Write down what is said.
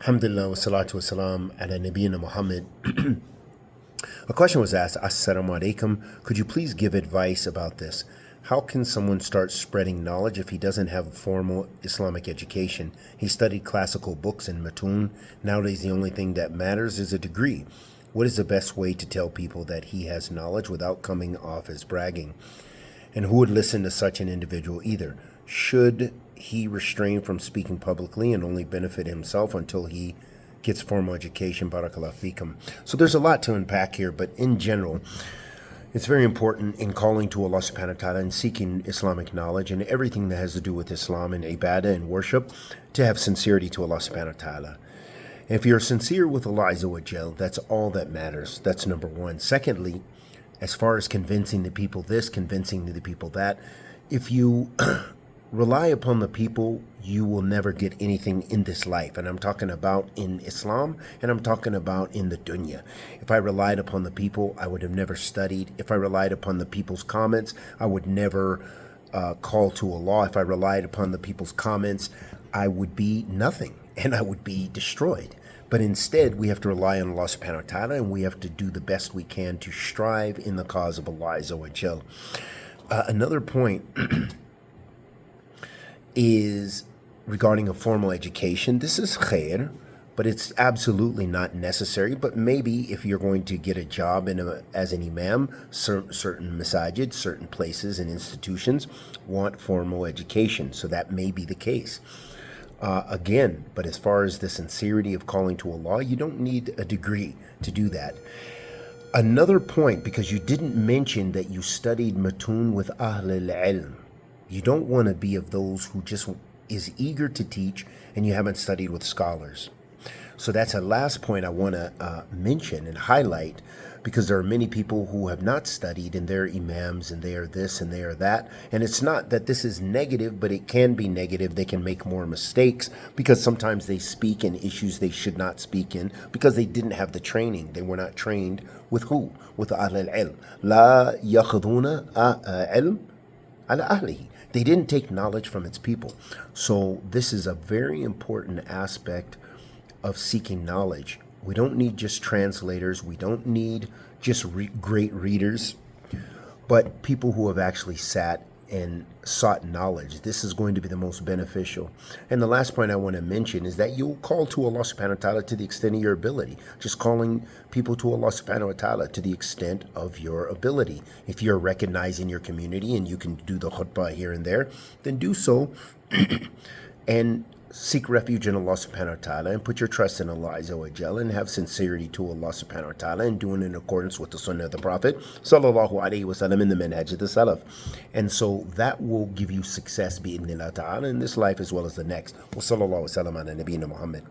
Alhamdulillah wa salatu wa salam ala Nabiyyina Muhammad. A question was asked, Assalamu alaikum, could you please give advice about this? How can someone start spreading knowledge if he doesn't have a formal Islamic education? He studied classical books and matun. Nowadays, the only thing that matters is a degree. What is the best way to tell people that he has knowledge without coming off as bragging? And who would listen to such an individual either? Should he refrain from speaking publicly and only benefit himself until he gets formal education? Barakallahu feekum. So there's a lot to unpack here, but in general, it's very important in calling to Allah subhanahu wa ta'ala and seeking Islamic knowledge and everything that has to do with Islam and ibadah and worship to have sincerity to Allah subhanahu wa ta'ala. If you're sincere with Allah Azza wa Jal, that's all that matters. That's number one. Secondly, as far as convincing the people this, convincing the people that, if you rely upon the people, you will never get anything in this life. And I'm talking about in Islam, and I'm talking about in the dunya. If I relied upon the people, I would have never studied. If I relied upon the people's comments, I would never call to Allah. If I relied upon the people's comments, I would be nothing, and I would be destroyed. But instead, we have to rely on Allah subhanahu wa ta'ala, and we have to do the best we can to strive in the cause of Allah Azza wa Jal. Another point is regarding a formal education. This is khair, but it's absolutely not necessary. But maybe if you're going to get a job as an imam, certain masajid, certain places and institutions want formal education. So that may be the case. Again, but as far as the sincerity of calling to Allah, you don't need a degree to do that. Another point, because you didn't mention that you studied matun with Ahl al-Ilm. You don't want to be of those who just is eager to teach and you haven't studied with scholars. So that's a last point I want to mention and highlight, because there are many people who have not studied and they're imams and they are this and they are that. And it's not that this is negative, but it can be negative. They can make more mistakes because sometimes they speak in issues they should not speak in because they didn't have the training. They were not trained with who? With Ahl al-Ilm. La yakhuduna ilm ala ahlihi. They didn't take knowledge from its people. So this is a very important aspect of seeking knowledge. We don't need just translators. We don't need just great readers, but people who have actually sat and sought knowledge. This is going to be the most beneficial. And the last point I want to mention is that you'll call to Allah subhanahu wa ta'ala to the extent of your ability. Just calling people to Allah subhanahu wa ta'ala to the extent of your ability. If you're recognized in your community and you can do the khutbah here and there, then do so. And seek refuge in Allah subhanahu wa ta'ala and put your trust in Allah Azza wa Jal and have sincerity to Allah subhanahu wa ta'ala and doing it in accordance with the sunnah of the Prophet sallallahu alayhi wa sallam in the manhaj of the salaf. And so that will give you success bi'idhnillah ta'ala in this life as well as the next. Wa sallallahu wa sallam ala nabiyyina Muhammad.